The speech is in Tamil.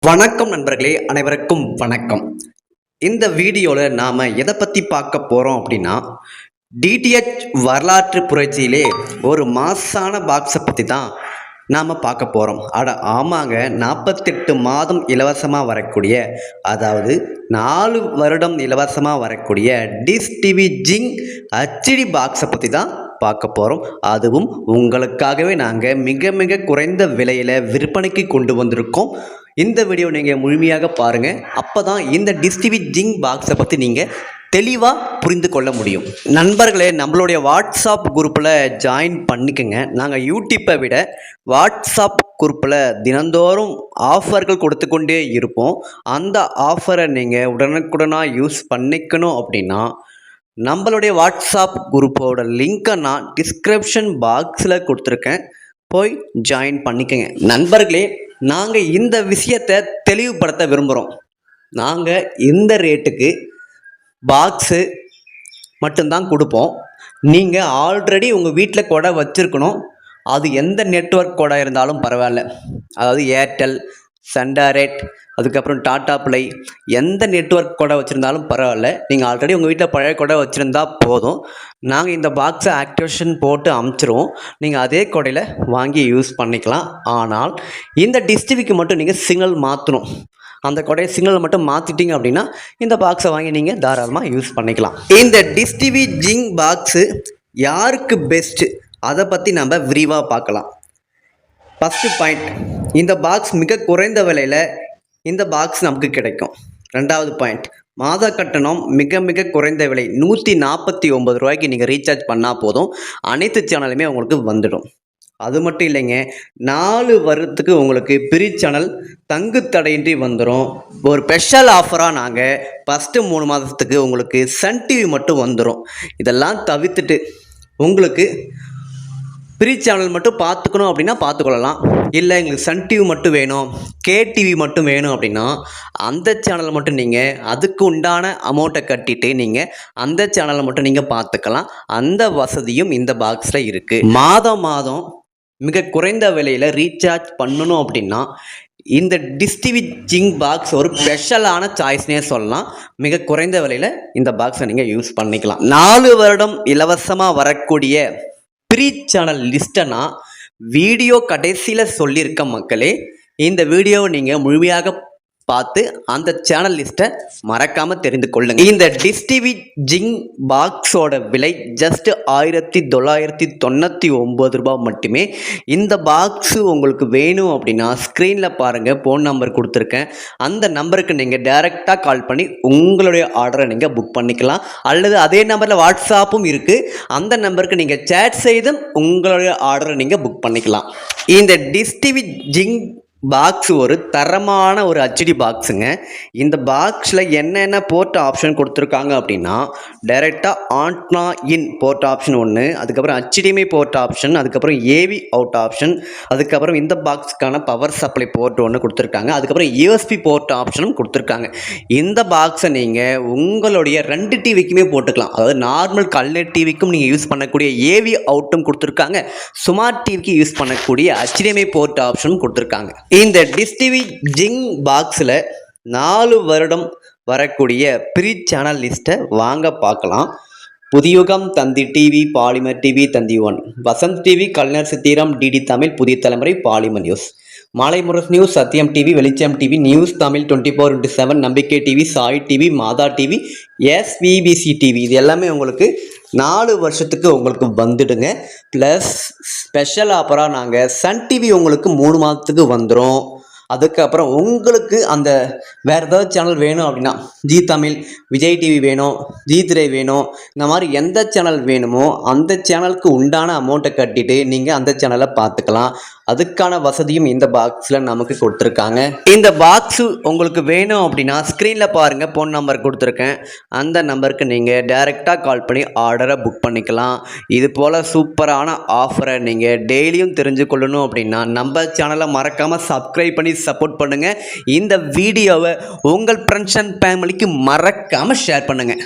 வணக்கம் நண்பர்களே, அனைவருக்கும் வணக்கம். இந்த வீடியோவில் நாம் எதை பற்றி பார்க்க போகிறோம் அப்படின்னா, டிடிஹெச் வரலாற்று புரட்சியிலே ஒரு மாசான பாக்ஸை பற்றி தான் நாம் பார்க்க போகிறோம். ஆமாங்க, 48 மாதம் இலவசமாக வரக்கூடிய, அதாவது 4 வருடம் இலவசமாக வரக்கூடிய டிஷ் டிவி ஜிங் ஹெச்டி பாக்ஸை பற்றி தான் பார்க்க போகிறோம். அதுவும் உங்களுக்காகவே நாங்கள் மிக மிக குறைந்த விலையில் விற்பனைக்கு கொண்டு வந்திருக்கோம். இந்த வீடியோ நீங்கள் முழுமையாக பாருங்கள். அப்போ தான் இந்த டிஷ் டிவி ஜிங் பாக்ஸை பற்றி நீங்கள் தெளிவாக புரிந்து கொள்ள முடியும். நண்பர்களே, நம்மளுடைய வாட்ஸ்அப் குரூப்பில் ஜாயின் பண்ணிக்கோங்க. நாங்கள் யூடியூப்பை விட வாட்ஸ்அப் குரூப்பில் தினந்தோறும் ஆஃபர்கள் கொடுத்து கொண்டே இருப்போம். அந்த ஆஃபரை நீங்கள் உடனுக்குடனாக யூஸ் பண்ணிக்கணும் அப்படின்னா, நம்மளுடைய வாட்ஸ்அப் குரூப்போட லிங்க்கை நான் டிஸ்கிரிப்ஷன் பாக்ஸில் கொடுத்துருக்கேன், போய் ஜாயின் பண்ணிக்கோங்க. நண்பர்களே, நாங்கள் இந்த விஷயத்தை தெளிவுபடுத்த விரும்புகிறோம். நாங்கள் இந்த ரேட்டுக்கு பாக்ஸு மட்டும்தான் கொடுப்போம். நீங்கள் ஆல்ரெடி உங்கள் வீட்டில் கொடை வச்சுருக்கணும். அது எந்த நெட்வொர்க் கொடை இருந்தாலும் பரவாயில்ல, அதாவது ஏர்டெல், சண்டாரெட், அதுக்கப்புறம் டாடா பிளை, எந்த நெட்வொர்க் கொடை வச்சுருந்தாலும் பரவாயில்ல. நீங்கள் ஆல்ரெடி உங்கள் வீட்டில் பழைய கொடை வச்சுருந்தா போதும். நாங்கள் இந்த பாக்ஸை ஆக்டிவேஷன் போட்டு அமுச்சிருவோம். நீங்கள் அதே கொடையில் வாங்கி யூஸ் பண்ணிக்கலாம். ஆனால் இந்த டிஷ் டிவிக்கு மட்டும் நீங்கள் சிக்னல் மாற்றணும். அந்த கொடையை சிக்னல் மட்டும் மாற்றிட்டீங்க அப்படின்னா இந்த பாக்ஸை வாங்கி நீங்கள் தாராளமாக யூஸ் பண்ணிக்கலாம். இந்த டிஷ் டிவி ஜிங் பாக்ஸு யாருக்கு பெஸ்ட்டு, அதை பற்றி நம்ம விரிவாக பார்க்கலாம். ஃபஸ்ட்டு பாயிண்ட், இந்த பாக்ஸ் மிக குறைந்த விலையில் இந்த பாக்ஸ் நமக்கு கிடைக்கும். ரெண்டாவது பாயிண்ட், மாத கட்டணம் மிக மிக குறைந்த விலை, 149 ரூபாய்க்கு நீங்கள் ரீசார்ஜ் பண்ணால் போதும், அனைத்து சேனலுமே உங்களுக்கு வந்துடும். அது மட்டும் இல்லைங்க, 4 வருடத்துக்கு உங்களுக்கு பிரி சேனல் தங்கு தடையின்றி வந்துடும். ஒரு ஸ்பெஷல் ஆஃபராக நாங்கள் ஃபஸ்ட்டு 3 மாதத்துக்கு உங்களுக்கு சன் டிவி மட்டும் வந்துடும். இதெல்லாம் தவிர்த்துட்டு உங்களுக்கு ஃப்ரீ சேனல் மட்டும் பார்த்துக்கணும் அப்படின்னா பார்த்துக்கொள்ளலாம். இல்லை எங்களுக்கு சன் டிவி மட்டும் வேணும், கேடிவி மட்டும் வேணும் அப்படின்னா அந்த சேனலை மட்டும் நீங்கள் அதுக்கு உண்டான அமௌண்ட்டை கட்டிட்டு நீங்கள் அந்த சேனலை மட்டும் நீங்கள் பார்த்துக்கலாம். அந்த வசதியும் இந்த பாக்ஸில் இருக்குது. மாதம் மாதம் மிக குறைந்த விலையில் ரீசார்ஜ் பண்ணணும் அப்படின்னா இந்த டிஷ் டிவி ஜிங் பாக்ஸ் ஒரு ஸ்பெஷலான சாய்ஸ்னே சொல்லலாம். மிக குறைந்த விலையில் இந்த பாக்ஸை நீங்கள் யூஸ் பண்ணிக்கலாம். 4 வருடம் இலவசமாக வரக்கூடிய ஃப்ரீ சேனல் லிஸ்ட்டை நான் வீடியோ கடைசியில் சொல்லியிருக்க மக்களே. இந்த வீடியோவை நீங்கள் முழுமையாக பார்த்து அந்த சேனல் லிஸ்ட்டை மறக்காமல் தெரிந்து கொள்ளுங்கள். இந்த டிஷ் டிவி ஜிங் பாக்ஸோட விலை ஜஸ்ட் 1999 ரூபாய் மட்டுமே. இந்த பாக்ஸு உங்களுக்கு வேணும் அப்படின்னா ஸ்க்ரீனில் பாருங்கள், ஃபோன் நம்பர் கொடுத்துருக்கேன். அந்த நம்பருக்கு நீங்கள் டைரெக்டாக கால் பண்ணி உங்களுடைய ஆர்டரை நீங்கள் புக் பண்ணிக்கலாம். அல்லது அதே நம்பரில் வாட்ஸ்அப்பும் இருக்குது, அந்த நம்பருக்கு நீங்கள் சேட் செய்து உங்களுடைய ஆர்டரை நீங்கள் புக் பண்ணிக்கலாம். இந்த டிஷ் டிவி ஜிங் பாக்ஸ் ஒரு தரமான ஒரு ஹெச்டி பாக்ஸுங்க. இந்த பாக்ஸில் என்னென்ன போர்ட் ஆப்ஷன் கொடுத்துருக்காங்க அப்படின்னா, டைரெக்டாக ஆண்ட்னா இன் போர்ட் ஆப்ஷன் ஒன்று, அதுக்கப்புறம் HDMI போர்ட் ஆப்ஷன், அதுக்கப்புறம் AV அவுட் ஆப்ஷன், அதுக்கப்புறம் இந்த பாக்ஸுக்கான பவர் சப்ளை போர்ட் ஒன்று கொடுத்துருக்காங்க, அதுக்கப்புறம் USB போர்ட் ஆப்ஷனும் கொடுத்துருக்காங்க. இந்த பாக்ஸை நீங்கள் உங்களுடைய 2 டிவிக்குமே போட்டுக்கலாம். அதாவது நார்மல் கலர் டிவிக்கும் நீங்கள் யூஸ் பண்ணக்கூடிய AV அவுட்டும் கொடுத்துருக்காங்க, ஸ்மார்ட் டிவிக்கு யூஸ் பண்ணக்கூடிய HDMI போர்ட் ஆப்ஷனும் கொடுத்துருக்காங்க. இந்த டிஷ் டிவி ஜிங் பாக்ஸில் 4 வருடம் வரக்கூடிய ப்ரீ சேனல் லிஸ்ட்டை வாங்க பார்க்கலாம். புதியுகம், தந்தி டிவி, பாலிமர் டிவி, தந்தி 1, வசந்த் டிவி, கலைஞர் சித்திரம், டிடி தமிழ், புதிய தலைமுறை, பாலிமர் நியூஸ், மாலை முரசு நியூஸ், சத்தியம் டிவி, வெளிச்சம் டிவி, நியூஸ் தமிழ் 24/7, நம்பிக்கை டிவி, சாய் டிவி, மாதா டிவி, SVBC டிவி, இது எல்லாமே உங்களுக்கு 4 வருஷத்துக்கு உங்களுக்கு வந்துடுங்க. ப்ளஸ் ஸ்பெஷல் ஆஃபராக நாங்கள் சன் டிவி உங்களுக்கு 3 மாதத்துக்கு வந்துடும். அதுக்கப்புறம் உங்களுக்கு அந்த வேறு ஏதாவது சேனல் வேணும் அப்படின்னா, ஜி தமிழ், விஜய் டிவி வேணும், ஜி3 வேணும், இந்த மாதிரி எந்த சேனல் வேணுமோ அந்த சேனலுக்கு உண்டான அமௌண்ட்டை கட்டிட்டு நீங்கள் அந்த சேனலை பார்த்துக்கலாம். அதுக்கான வசதியும் இந்த பாக்ஸில் நமக்கு கொடுத்துருக்காங்க. இந்த பாக்ஸு உங்களுக்கு வேணும் அப்படின்னா ஸ்க்ரீனில் பாருங்கள், ஃபோன் நம்பர் கொடுத்துருக்கேன். அந்த நம்பருக்கு நீங்கள் டைரெக்டாக கால் பண்ணி ஆர்டரை புக் பண்ணிக்கலாம். இது போல் சூப்பரான ஆஃபரை நீங்கள் டெய்லியும் தெரிஞ்சு கொள்ளணும் அப்படின்னா நம்ம சேனலை மறக்காமல் சப்ஸ்கிரைப் பண்ணி சப்போர்ட் பண்ணுங்கள். இந்த வீடியோவை உங்கள் ஃப்ரெண்ட்ஸ் அண்ட் ஃபேமிலிக்கு மறக்காமல் ஷேர் பண்ணுங்கள்.